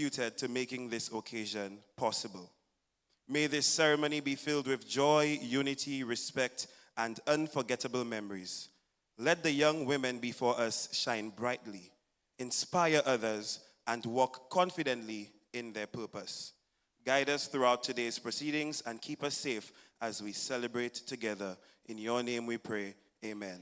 contributed to making this occasion possible. May this ceremony be filled with joy, unity, respect, and unforgettable memories. Let the young women before us shine brightly, inspire others, and walk confidently in their purpose. Guide us throughout today's proceedings and keep us safe as we celebrate together. In your name we pray, amen.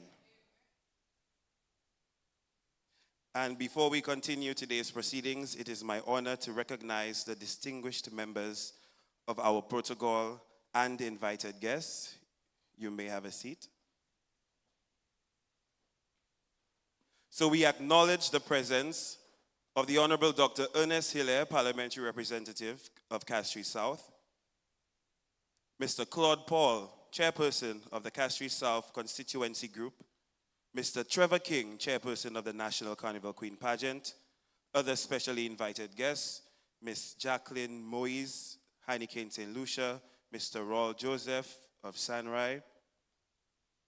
And before we continue today's proceedings, it is my honor to recognize the distinguished members of our protocol and invited guests. You may have a seat. So we acknowledge the presence of the Honorable Dr. Ernest Hilaire, Parliamentary Representative of Castries South, Mr. Claude Paul, Chairperson of the Castries South Constituency Group, Mr. Trevor King, Chairperson of the National Carnival Queen Pageant, other specially invited guests, Ms. Jacqueline Moise, Heineken St. Lucia, Mr. Raul Joseph of Sanrai,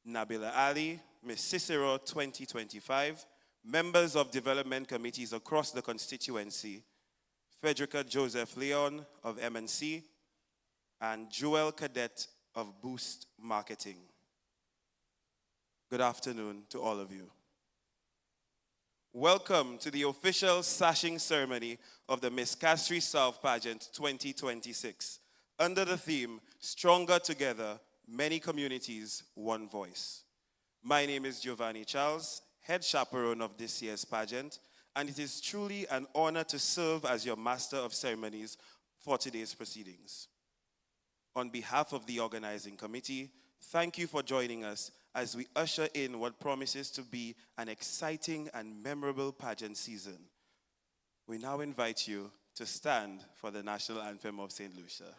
Nabila Ali, Ms. Cicero 2025, members of development committees across the constituency, Frederica Joseph Leon of MNC, and Joel Cadet of Boost Marketing. Good afternoon to all of you. Welcome to the official Sashing ceremony of the Miss Castries South Pageant 2026, under the theme, Stronger Together, Many Communities, One Voice. My name is Giovanni Charles, head chaperone of this year's pageant, and it is truly an honor to serve as your master of ceremonies for today's proceedings. On behalf of the organizing committee, thank you for joining us as we usher in what promises to be an exciting and memorable pageant season. We now invite you to stand for the national anthem of St. Lucia.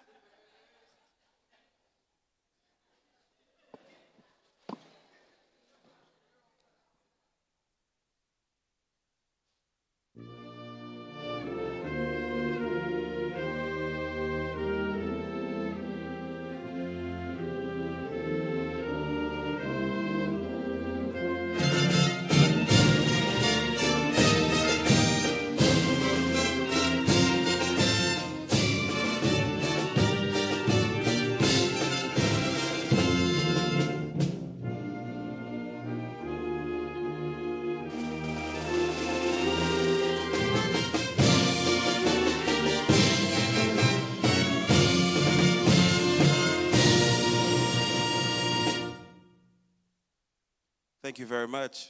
Thank you very much.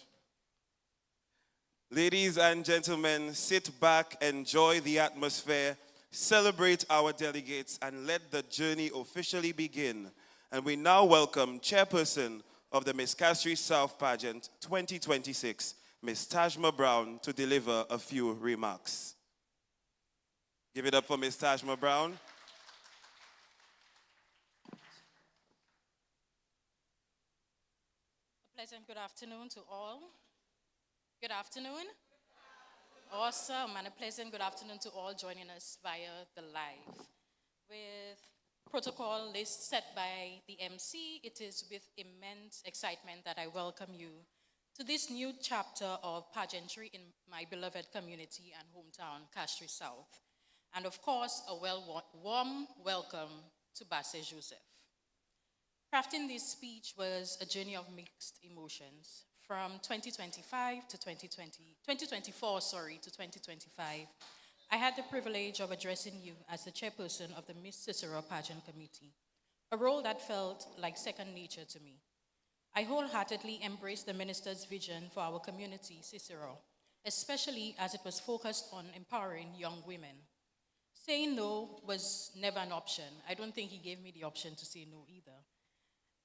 Ladies and gentlemen, sit back, enjoy the atmosphere, celebrate our delegates, and let the journey officially begin. And we now welcome Chairperson of the Miss Castries South Pageant 2026, Ms. Tajma Brown, to deliver a few remarks. Give it up for Ms. Tajma Brown. Pleasant good afternoon to all. Good afternoon. Awesome, and a pleasant good afternoon to all joining us via the live. With protocol list set by the MC, it is with immense excitement that I welcome you to this new chapter of pageantry in my beloved community and hometown, Castries South. And of course, a warm welcome to Basse Joseph. Crafting this speech was a journey of mixed emotions. From 2024 to 2025, I had the privilege of addressing you as the chairperson of the Miss Cicero Pageant Committee, a role that felt like second nature to me. I wholeheartedly embraced the minister's vision for our community, Cicero, especially as it was focused on empowering young women. Saying no was never an option. I don't think he gave me the option to say no either.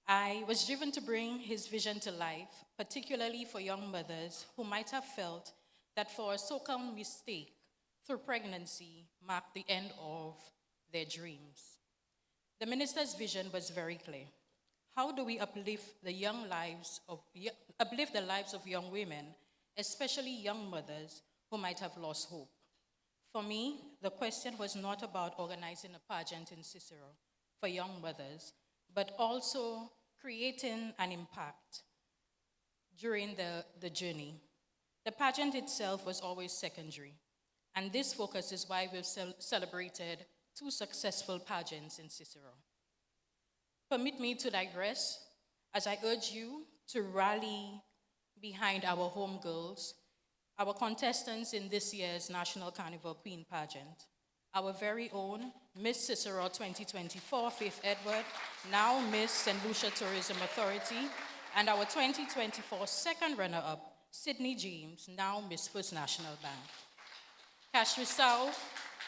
I was driven to bring his vision to life, particularly for young mothers who might have felt that for a so-called mistake through pregnancy marked the end of their dreams. The minister's vision was very clear. How do we uplift the lives of young women, especially young mothers who might have lost hope? For me, the question was not about organizing a pageant in Cicero for young mothers, but also creating an impact during the journey. The pageant itself was always secondary. And this focus is why we've celebrated 2 successful pageants in Cicero. Permit me to digress as I urge you to rally behind our home girls, our contestants in this year's National Carnival Queen pageant, our very own Miss Cicero 2024, Faith Edward, now Miss St. Lucia Tourism Authority, and our 2024 second runner-up, Sydney James, now Miss First National Bank. Castries South,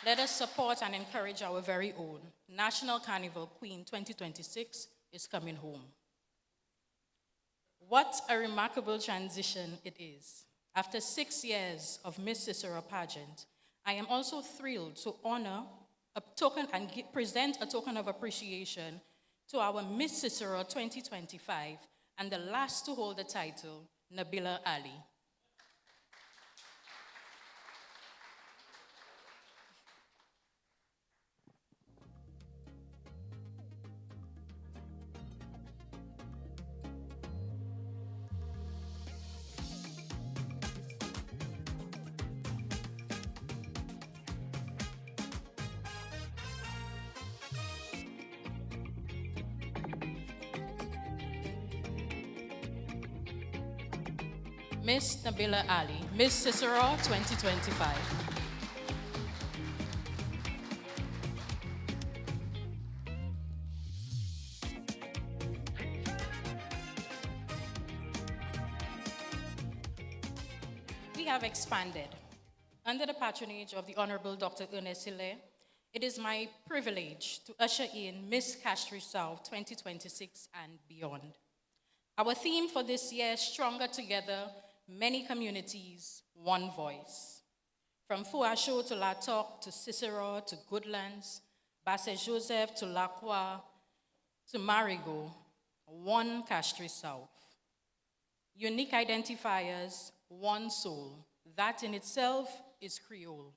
let us support and encourage our very own National Carnival Queen 2026 is coming home. What a remarkable transition it is. After 6 years of Miss Cicero pageant, I am also thrilled to honor a token and present a token of appreciation to our Miss Cicero 2025 and the last to hold the title, Nabila Ali. Miss Nabila Ali, Miss Cicero 2025. We have expanded. Under the patronage of the Honorable Dr. Ernest Hilaire, it is my privilege to usher in Miss Castries South 2026 and beyond. Our theme for this year, Stronger Together, Many Communities, One Voice. From Fouacho to La Toc to Cicero to Goodlands, Basse Joseph to La Croix to Marigot, one Castries South. Unique identifiers, one soul. That in itself is Creole.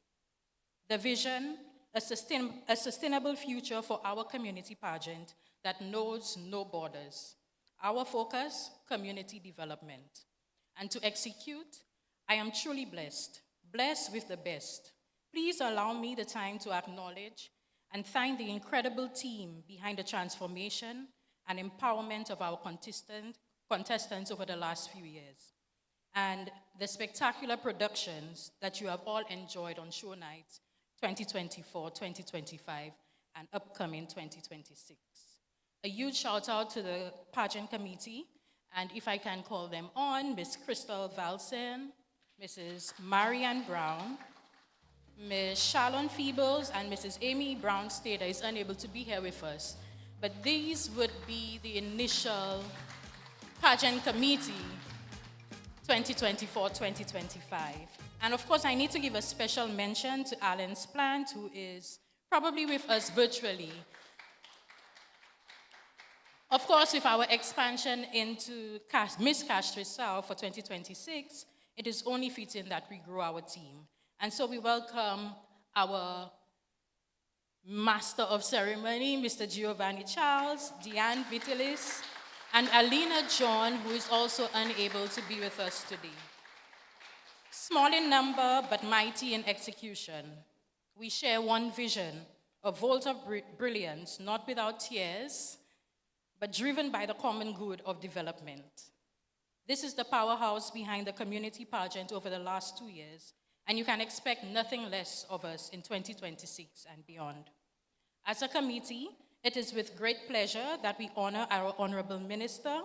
The vision, a sustainable future for our community pageant that knows no borders. Our focus, community development. And to execute, I am truly blessed with the best. Please allow me the time to acknowledge and thank the incredible team behind the transformation and empowerment of our contestants over the last few years, and the spectacular productions that you have all enjoyed on show nights 2024, 2025, and upcoming 2026. A huge shout out to the pageant committee, and if I can call them on, Ms. Crystal Valsen, Mrs. Marianne Brown, Ms. Shalon Feebles, and Mrs. Amy Brown Stader is unable to be here with us. But these would be the initial pageant committee 2024-2025. And of course, I need to give a special mention to Alan Splant, who is probably with us virtually. Of course, with our expansion into Miss Castries South for 2026, it is only fitting that we grow our team. And so we welcome our Master of Ceremony, Mr. Giovanni Charles, Deanne Vitalis, and Alina John, who is also unable to be with us today. Small in number, but mighty in execution. We share one vision, a vault of brilliance, not without tears, but driven by the common good of development. This is the powerhouse behind the community pageant over the last 2 years, and you can expect nothing less of us in 2026 and beyond. As a committee, it is with great pleasure that we honor our Honorable Minister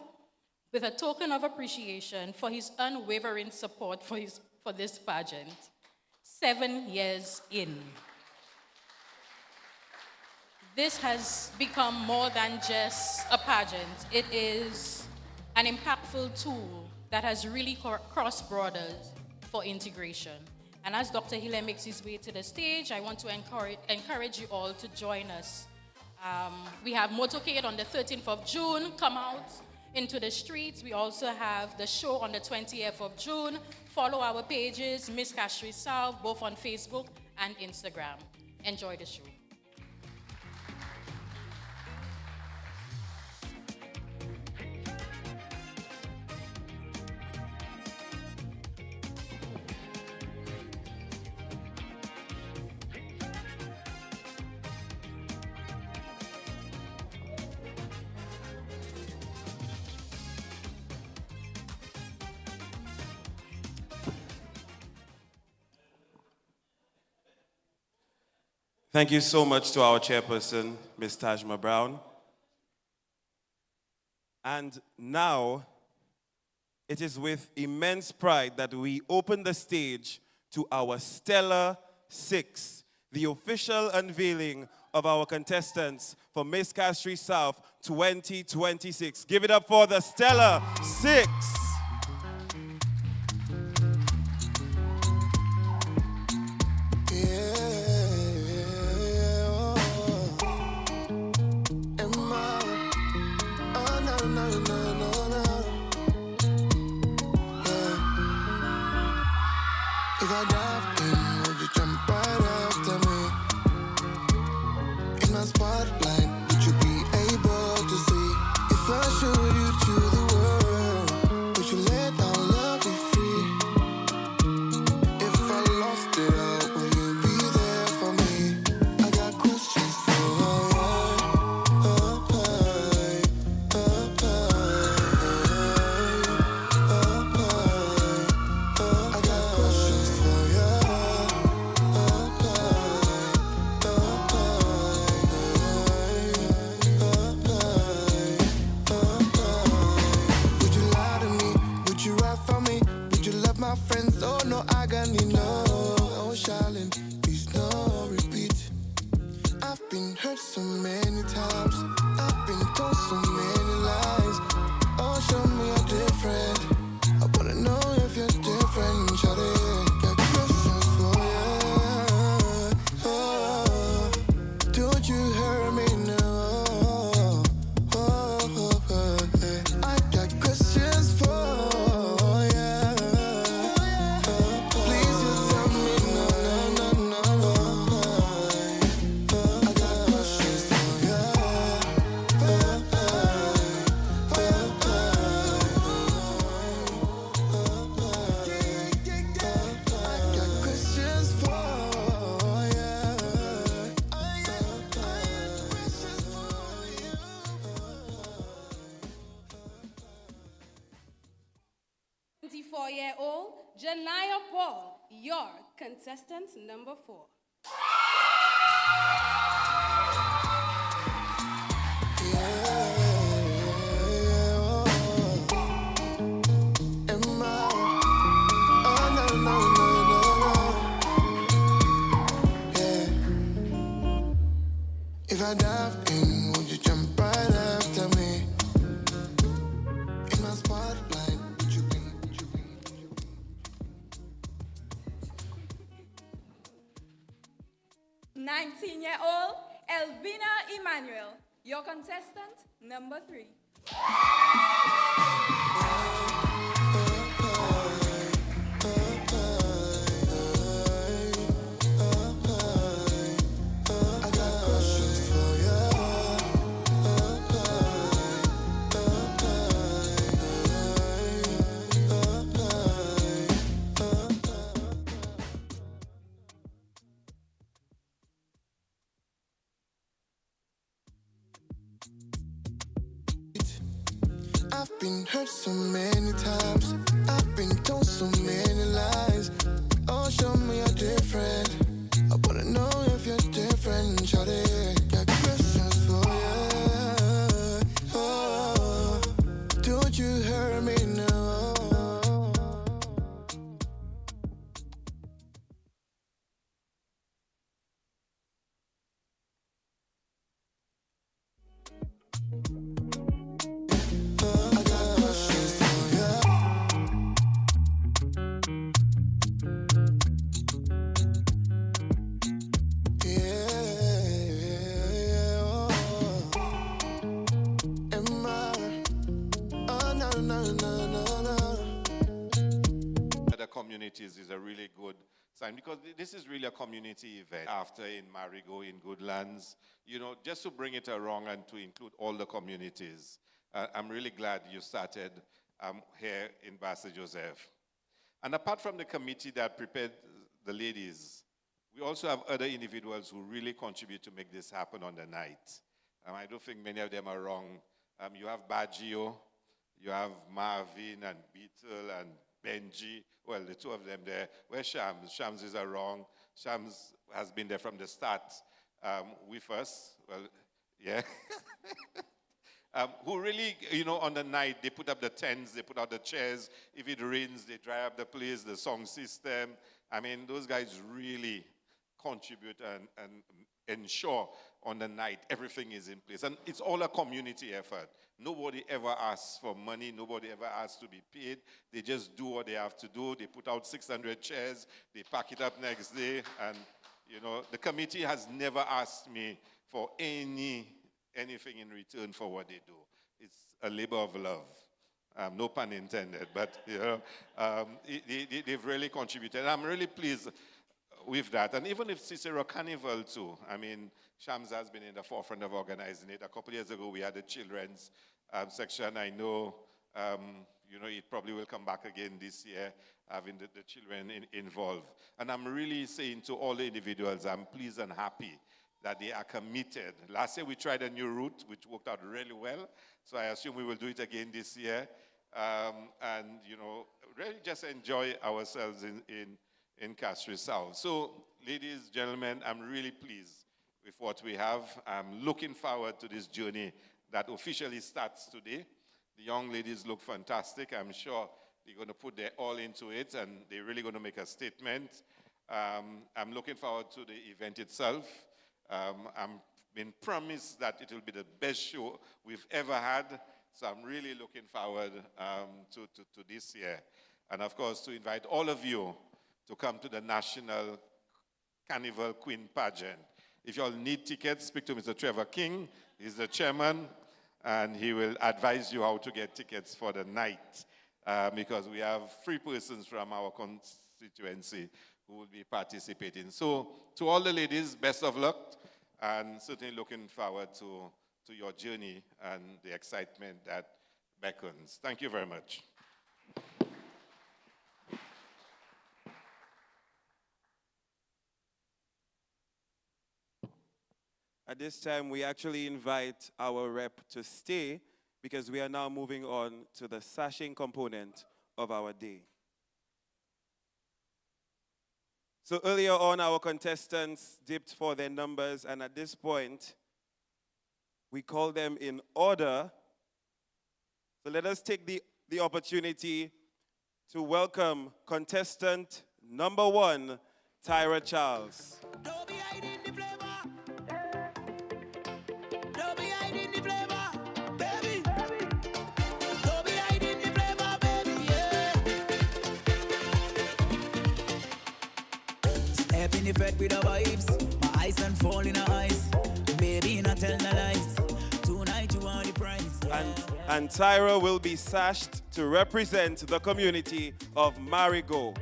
with a token of appreciation for his unwavering support for this pageant, 7 years in. This has become more than just a pageant. It is an impactful tool that has really crossed borders for integration. And as Dr. Hilaire makes his way to the stage, I want to encourage you all to join us. We have motorcade on the 13th of June. Come out into the streets. We also have the show on the 20th of June. Follow our pages, Miss Castries South, both on Facebook and Instagram. Enjoy the show. Thank you so much to our chairperson, Ms. Tajma Brown. And now, it is with immense pride that we open the stage to our Stellar 6, the official unveiling of our contestants for Miss Castries South 2026. Give it up for the Stellar 6. If I dive in, would you jump right after me? In my spotlight, would you be able to see? If I showed you to the world, would you let our love be free? If I lost it all, will you be there for me? I got questions for you. I got questions for you. Would you lie to me? Would you ride for me? Would you love my friends? Oh no, agony, no. Oh, Charlene, please no repeat. I've been hurt so many times. I've been told so many lies. Oh, show me you're different. I wanna know if you're different, Shawty. Got questions for you. Oh, don't you hurt me now. I got questions for you. Please you tell me no, no, no, no, no. I got questions for you. I got questions for you. I got questions for you. 24-year-old Janaya Paul, your contestant number 4. If I dive in, would you jump right after me? In my spotlight, would you be? 19-year-old Elvina Emmanuel, your contestant number 3. I got questions for you. I've been hurt so many times. I've been told so many lies. Oh, show me you're different. I wanna know if you're different, Shawty. Got questions for you. Oh, don't you hurt me now. I got questions for you. Other communities is a really good sign because this is really a community event. After in Marigo, in Goodlands, you know, just to bring it around and to include all the communities. I'm really glad you started here in Basse Joseph. And apart from the committee that prepared the ladies, we also have other individuals who really contribute to make this happen on the night. I don't think many of them are wrong. You have Baggio, you have Marvin and Beetle and Benji. Well, the two of them there. Where's Shams? Shams is wrong. Shams has been there from the start. with us. Well, yeah. Who really, on the night, they put up the tents, they put out the chairs. If it rains, they dry up the place, the song system. I mean, those guys really contribute and ensure on the night everything is in place. And it's all a community effort. Nobody ever asks for money. Nobody ever asks to be paid. They just do what they have to do. They put out 600 chairs. They pack it up next day. And, the committee has never asked me for anything in return for what they do. It's a labor of love. No pun intended, but they've really contributed. I'm really pleased with that. And even if Cicero Carnival too, I mean, Shams has been in the forefront of organizing it. A couple of years ago, we had the children's section. I know, it probably will come back again this year, having the children involved. And I'm really saying to all the individuals, I'm pleased and happy that they are committed. Last year we tried a new route, which worked out really well. So I assume we will do it again this year. Really just enjoy ourselves in Castries South. So, ladies, gentlemen, I'm really pleased with what we have. I'm looking forward to this journey that officially starts today. The young ladies look fantastic. I'm sure they're going to put their all into it, and they're really going to make a statement. I'm looking forward to the event itself. I'm been promised that it will be the best show we've ever had, so I'm really looking forward to this year. And of course, to invite all of you to come to the National Carnival Queen Pageant. If you all need tickets, speak to Mr. Trevor King. He's the chairman, and he will advise you how to get tickets for the night, because we have 3 persons from our constituency who will be participating. So to all the ladies, best of luck, and certainly looking forward to your journey and the excitement that beckons. Thank you very much. At this time, we actually invite our rep to stay because we are now moving on to the sashing component of our day. So earlier on, our contestants dipped for their numbers, and at this point, we call them in order. So let us take the opportunity to welcome contestant number 1, Tyra Charles. Don't be hiding the flavor. Don't be hiding the flavor, baby. Don't be hiding the flavor, baby, yeah. Step in the fed with the vibes. My eyes don't fall in her eyes. Baby, not tell no lies. Tonight you want the prize. And Tyra will be sashed to represent the community of Marigot.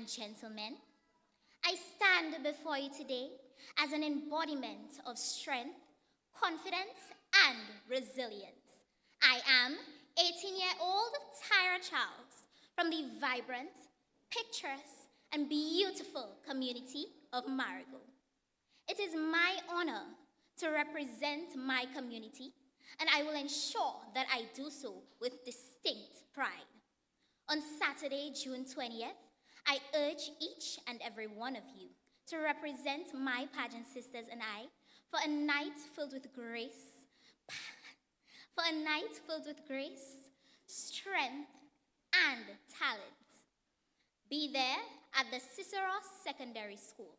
Gentlemen, I stand before you today as an embodiment of strength, confidence, and resilience. I am 18-year-old Tyra Charles from the vibrant, picturesque, and beautiful community of Marigot. It is my honor to represent my community, and I will ensure that I do so with distinct pride. On Saturday, June 20th, I urge each and every one of you to represent my pageant sisters and I for a night filled with grace, strength, and talent. Be there at the Cicero Secondary School.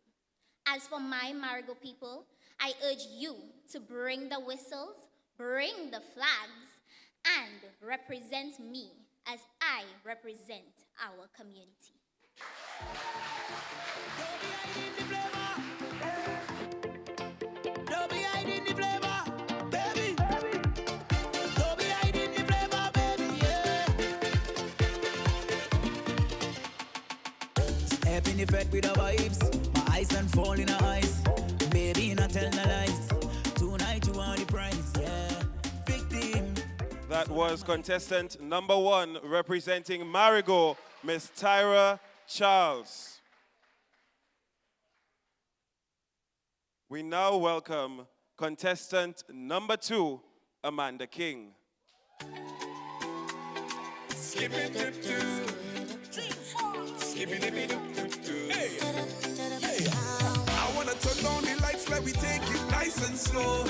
As for my Marigot people, I urge you to bring the whistles, bring the flags, and represent me as I represent our community. Don't be hiding the flavor. Don't be hiding the flavor, baby. Don't be hiding the flavor, baby, yeah. Step in the fed with the vibes. My eyes and fall in her eyes. Baby, not tell no lies. Tonight you want the prize, yeah. Victim. That was contestant number 1 representing Marigot, Miss Tyra Charles. We now welcome contestant number 2, Amanda King. I wanna turn on the lights, let me take it nice and slow.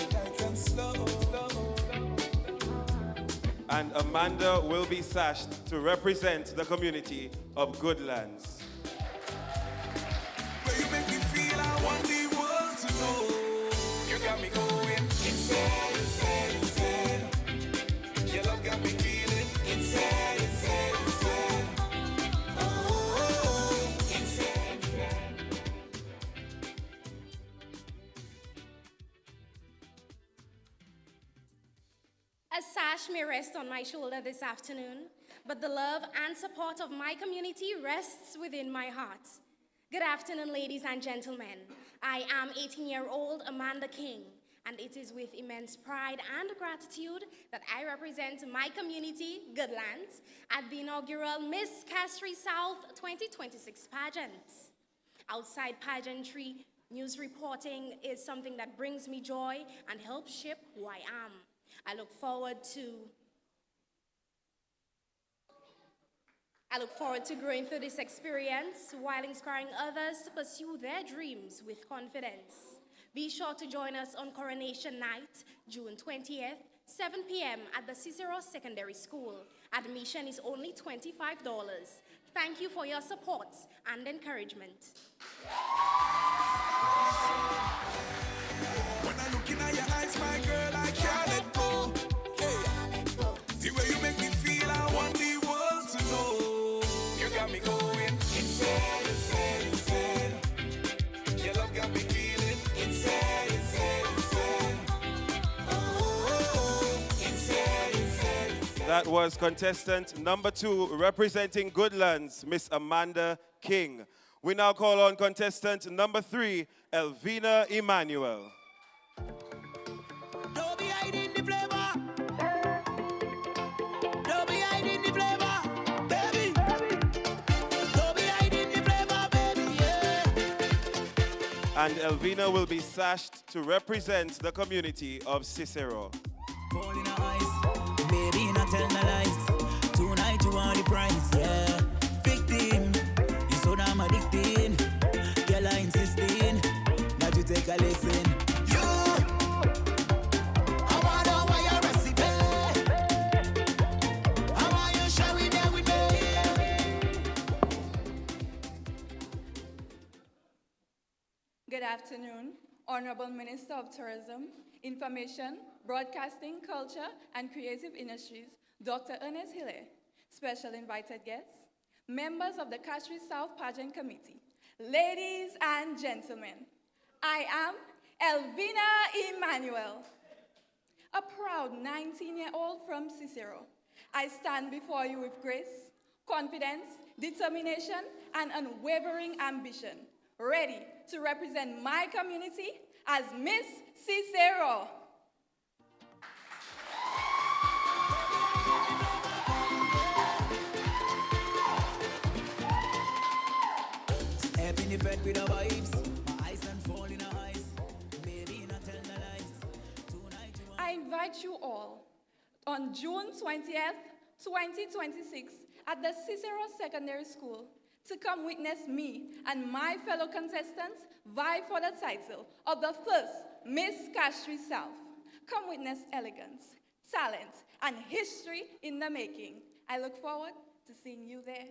And Amanda will be sashed to represent the community of Goodlands. Where you make me feel, I want the world to know. You got me going insane, insane, insane. Your love got me feeling insane, insane, insane. Oh, insane, insane. A sash may rest on my shoulder this afternoon, but the love and support of my community rests within my heart. Good afternoon, ladies and gentlemen. I am 18-year-old Amanda King, and it is with immense pride and gratitude that I represent my community, Goodlands, at the inaugural Miss Castries South 2026 pageant. Outside pageantry, news reporting is something that brings me joy and helps shape who I am. I look forward to growing through this experience while inspiring others to pursue their dreams with confidence. Be sure to join us on Coronation Night, June 20th, 7 p.m. at the Cicero Secondary School. Admission is only $25. Thank you for your support and encouragement. When I look in your eyes, my girl, I can't let go. Hey. The way you make me feel, I want the world to know. You got me going insane, insane, insane. Your love got me feeling insane, insane, insane. Oh, insane, insane, insane. That was contestant number 2 representing Goodlands, Miss Amanda King. We now call on contestant number 3, Elvina Emmanuel. Don't be hiding the flavor. Don't be hiding the flavor, baby. Don't be hiding the flavor, baby, yeah. And Elvina will be sashed to represent the community of Cicero. Fall in her eyes, baby, not tell no lies. Tonight you want the prize, yeah. Victim, you so damn addicting. Girl, I insisting that you take a lesson. I wanna know your recipe. I want you share it there with me. Good afternoon, Honorable Minister of Tourism, Information, Broadcasting, Culture, and Creative Industries, Dr. Ernest Hille, special invited guests, members of the Castries South Pageant Committee, ladies and gentlemen, I am Elvina Emmanuel, a proud 19-year-old from Cicero. I stand before you with grace, confidence, determination, and unwavering ambition, ready to represent my community as Miss Cicero. Step in the bed with the vibes, my eyes and fall in her eyes. Baby, not tell no lies. Tonight you want. I invite you all on June 20th, 2026 at the Cicero Secondary School to come witness me and my fellow contestants vie for the title of the first Miss Castries South. Come witness elegance, talent, and history in the making. I look forward to seeing you there.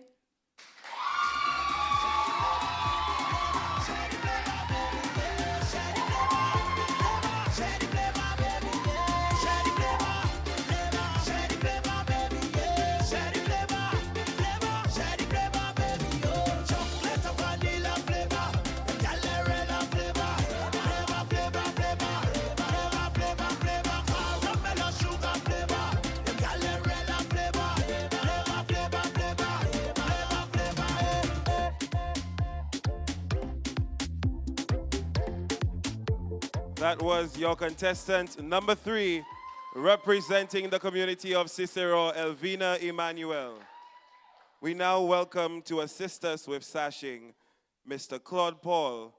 That was your contestant number 3, representing the community of Cicero, Elvina Emmanuel. We now welcome to assist us with sashing Mr. Claude Paul,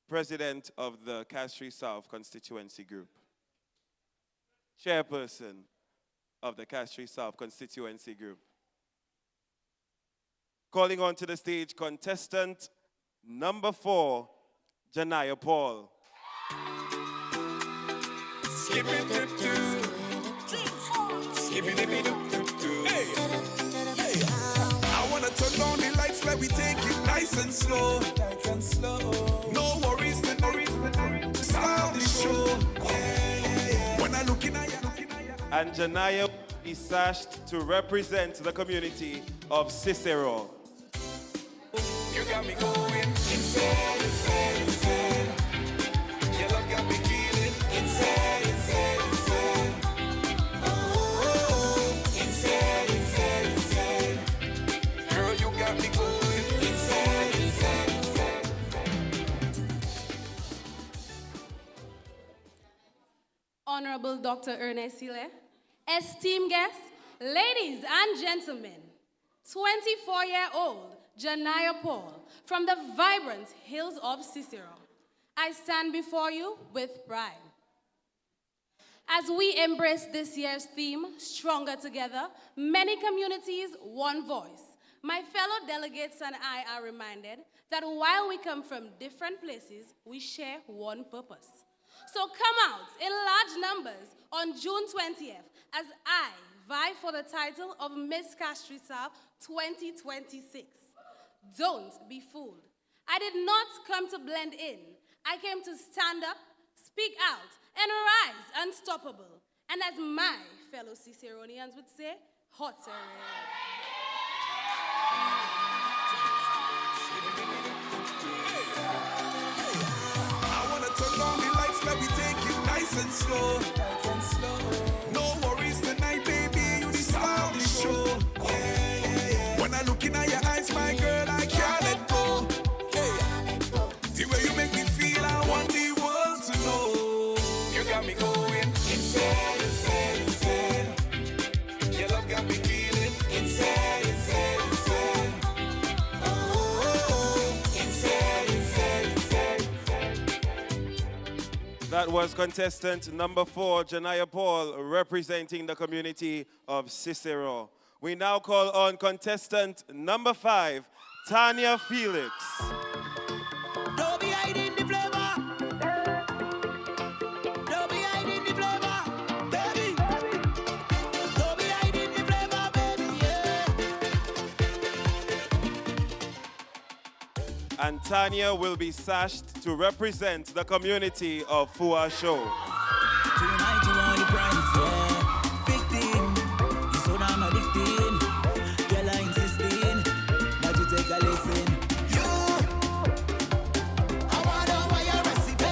President of the Castries South Constituency Group. Chairperson of the Castries South Constituency Group. Calling on to the stage, contestant number 4, Janaya Paul. Skip it, dip, dip. Skip it, dip, dip, dip. Hey, hey. I wanna turn on the lights, let me take it nice and slow. No worries, no worries. Start the show. Yeah. When I look in, And Janaya is sashed to represent the community of Cicero. You got me going insane, insane, insane. Your love got me feeling insane, insane, insane. Oh, insane, insane, insane. Girl, you got me going insane, insane, insane. Honorable Dr. Ernest Hilaire, esteemed guests, ladies and gentlemen, 24-year-old Janaya Paul from the vibrant hills of Cicero. I stand before you with pride. As we embrace this year's theme, Stronger Together, many communities, one voice, my fellow delegates and I are reminded that while we come from different places, we share one purpose. So come out in large numbers on June 20th as I vie for the title of Miss Castries South 2026. Don't be fooled. I did not come to blend in. I came to stand up, speak out, and rise unstoppable. And as my fellow Ciceronians would say, hotter. I wanna turn on the lights, let me take it nice and slow. No worries tonight, baby, you the star of the show. When I look in your eyes, my girl, I can't let go. The way you make me feel, I want the world to know. You got me going insane, insane, insane. Your love got me feeling insane, insane, insane. Oh, insane, insane, insane. That was contestant number 4, Janaya Paul, representing the community of Cicero. We now call on contestant number 5, Tanya Felix. Don't be hiding the flavor. Don't be hiding the flavor, baby. Don't be hiding the flavor, baby, yeah. And Tanya will be sashed to represent the community of Fua Show. Tonight you want the prize, yeah. Victim, you so damn addicting. Girl, I insisting that you take a listen. I wanna know why your recipe.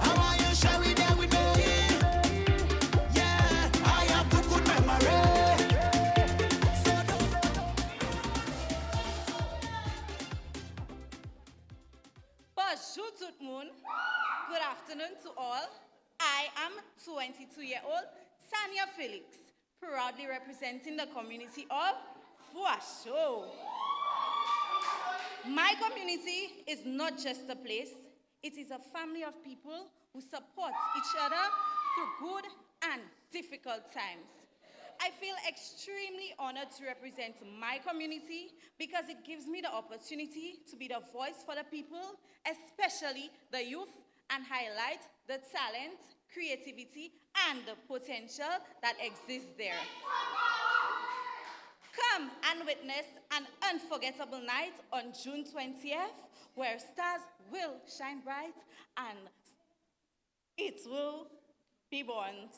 I want you share it there with me. Yeah, I have the good memory. So Bonjour tout le monde. Good afternoon to all. I am 22-year-old Tanya Felix, proudly representing the community of Fuasho. My community is not just a place, it is a family of people who support each other through good and difficult times. I feel extremely honored to represent my community because it gives me the opportunity to be the voice for the people, especially the youth, and highlight the talent, creativity, and the potential that exists there. Come and witness an unforgettable night on June 20th, where stars will shine bright and it will be born.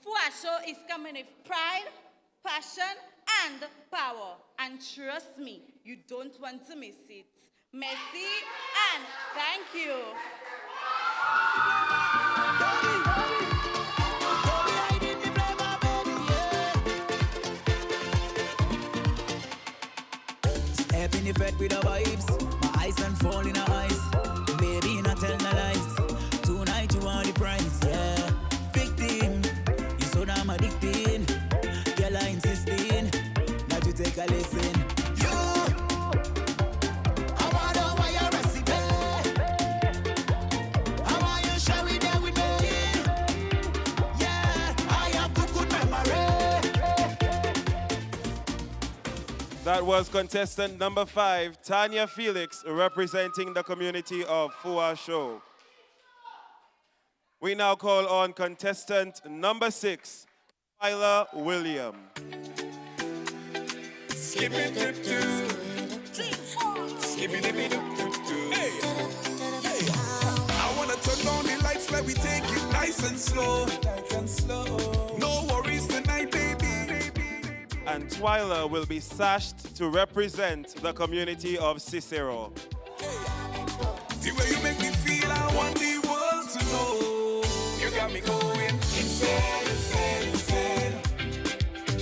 Fuasho is coming with pride, passion, and power. And trust me, you don't want to miss it. Merci and thank you. Step in the fed with the vibes. My Ice and fall in her eyes. Baby, not tell no lies. Tonight you want the prize, yeah. Victim, you so damn addicted. Girl, I insisting that you take a lesson. You, I wanna why your recipe. I want you share with them with me. Yeah, I have good memory. That was contestant number 5, Tanya Felix, representing the community of Fua Show. We now call on contestant number 6, Tyler William. Skip it, dip, dip. Skip it, dip, dip, dip. Hey. I wanna turn on the lights, let me take it nice and slow. No worries tonight, baby. And Twyla will be sashed to represent the community of Cicero. The way you make me feel, I want the world to know. You got me going insane, insane, insane.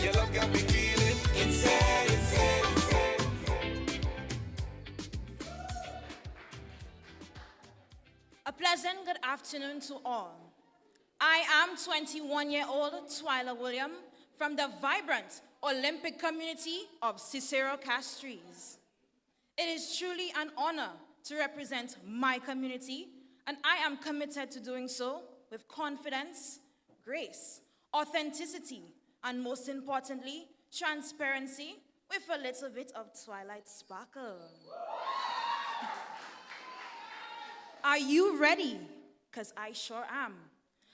Your love got me feeling insane, insane, insane. A pleasant good afternoon to all. I am 21-year-old Twyla William from the vibrant Olympic community of Cicero Castries. It is truly an honor to represent my community, and I am committed to doing so with confidence, grace, authenticity, and most importantly, transparency with a little bit of Twilight sparkle. Are you ready? Because I sure am.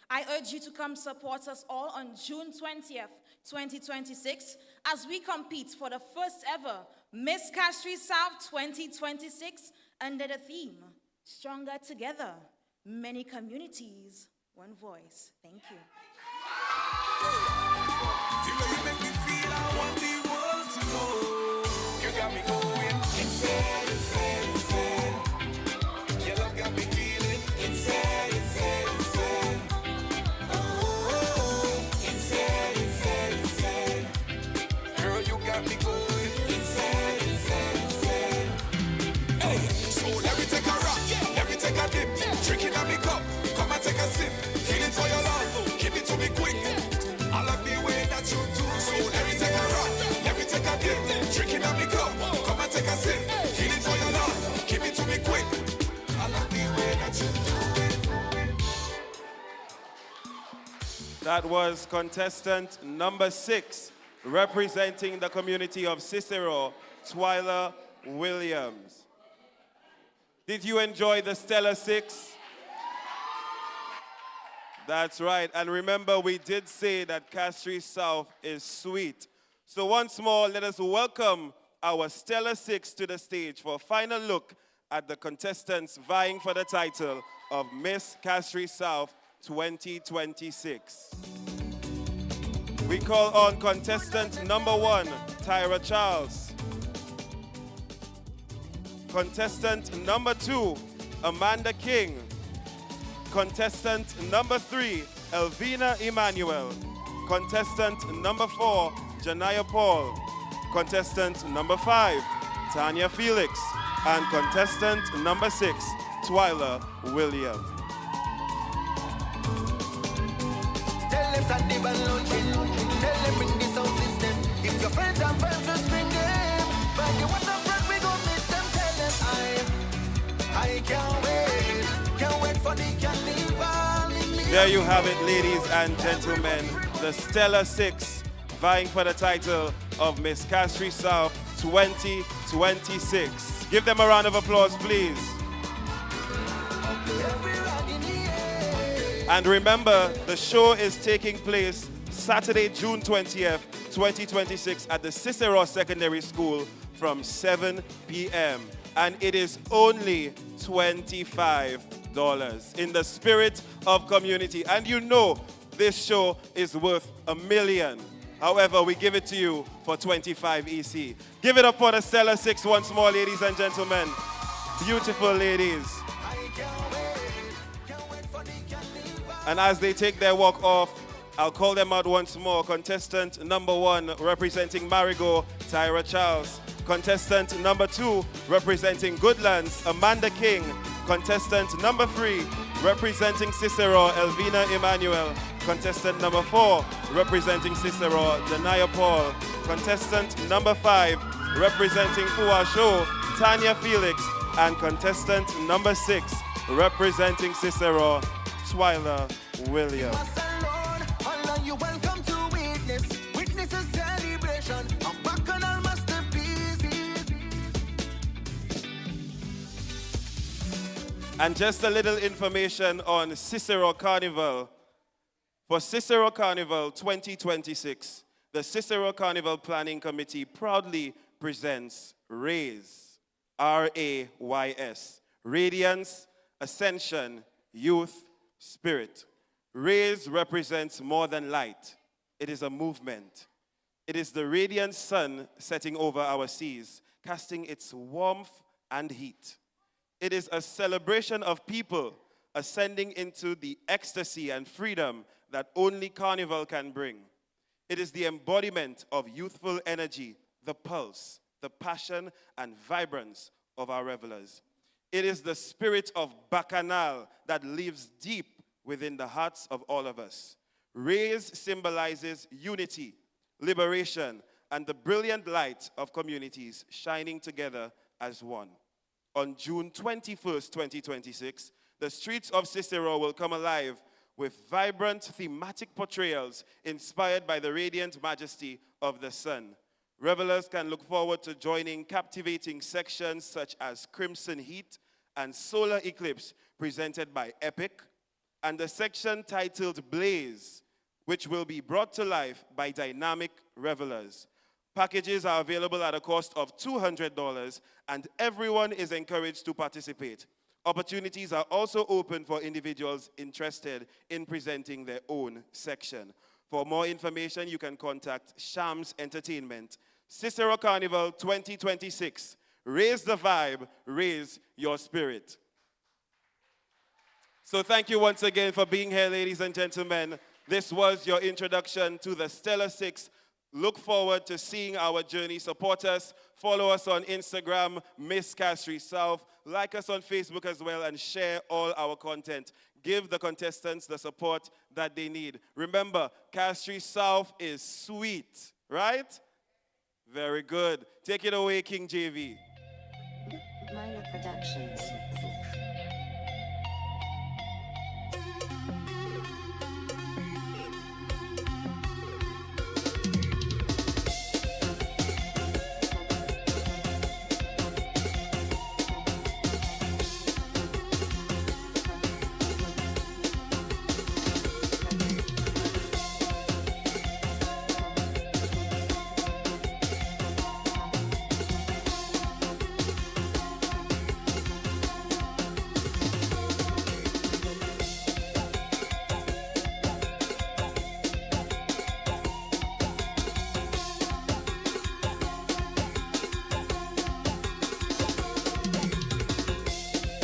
I urge you to come support us all on June 20th, 2026, as we compete for the first ever Miss Castries South 2026 under the theme, Stronger Together, Many Communities, One Voice. Thank you. The way you make me feel, I want the world to know. You got me going insane, insane, insane. Your love got me feeling insane, insane, insane. Oh, insane, insane, insane. Girl, you got me going insane, insane, insane. Hey, so let me take a rock, let me take a dip. Drinking on me cup, come and take a sip. Feel it for your love, give it to me quick. I love the way that you do. So let me take a rock, let me take a dip. Drinking on me cup, come and take a sip. Feel it for your love, give it to me quick. I love the way that you do it. That was contestant number 6, representing the community of Cicero, Twyla Williams. Did you enjoy the Stellar 6? That's right. And remember, we did say that Castries South is sweet. So once more, let us welcome our Stellar 6 to the stage for a final look at the contestants vying for the title of Miss Castries South 2026. We call on contestant number 1, Tyra Charles. Contestant number 2, Amanda King. Contestant number 3, Elvina Emmanuel. Contestant number 4, Janaya Paul. Contestant number 5, Tanya Felix. And contestant number 6, Twyla William. Tell them that they balloon chill. Tell them bring the sound system. If your friends are friends, just bring them. But you want them friends, we gon' miss them. Tell them I can't wait. Can't wait for the carnival. There you have it, ladies and gentlemen. The Stellar 6 vying for the title of Miss Castries South 2026. Give them a round of applause, please. And remember, the show is taking place Saturday, June 20th, 2026 at the Cicero Secondary School from 7 p.m. And it is only $25 in the spirit of community. And you know this show is worth $1 million. However, we give it to you for 25 EC. Give it up for the Stellar 6 once more, ladies and gentlemen. Beautiful ladies. And as they take their walk off, I'll call them out once more. Contestant number 1, representing Marigot, Tyra Charles. Contestant number 2, representing Goodlands, Amanda King. Contestant number 3, representing Cicero, Elvina Emmanuel. Contestant number 4, representing Cicero, Janaya Paul. Contestant number 5, representing Fuasho, Tanya Felix. And contestant number 6, representing Cicero, Twyla Williams. And just a little information on Cicero Carnival. For Cicero Carnival 2026, the Cicero Carnival Planning Committee proudly presents RAYS, R-A-Y-S, Radiance, Ascension, Youth, Spirit. RAYS represents more than light. It is a movement. It is the radiant sun setting over our seas, casting its warmth and heat. It is a celebration of people ascending into the ecstasy and freedom that only Carnival can bring. It is the embodiment of youthful energy, the pulse, the passion, and vibrance of our revelers. It is the spirit of Bacchanal that lives deep within the hearts of all of us. Rays symbolizes unity, liberation, and the brilliant light of communities shining together as one. On June 21st, 2026, the streets of Cicero will come alive with vibrant thematic portrayals inspired by the radiant majesty of the sun. Revelers can look forward to joining captivating sections such as Crimson Heat and Solar Eclipse, presented by Epic, and the section titled Blaze, which will be brought to life by dynamic revelers. Packages are available at a cost of $200, and everyone is encouraged to participate. Opportunities are also open for individuals interested in presenting their own section. For more information, you can contact Shams Entertainment. Cicero Carnival 2026. Raise the vibe, raise your spirit. So thank you once again for being here, ladies and gentlemen. This was your introduction to the Stellar Six. Look forward to seeing our journey. Support us. Follow us on Instagram, Miss Castries South. Like us on Facebook as well, and share all our content. Give the contestants the support that they need. Remember, Castries South is sweet, right? Very good. Take it away, King JV. Minor Productions.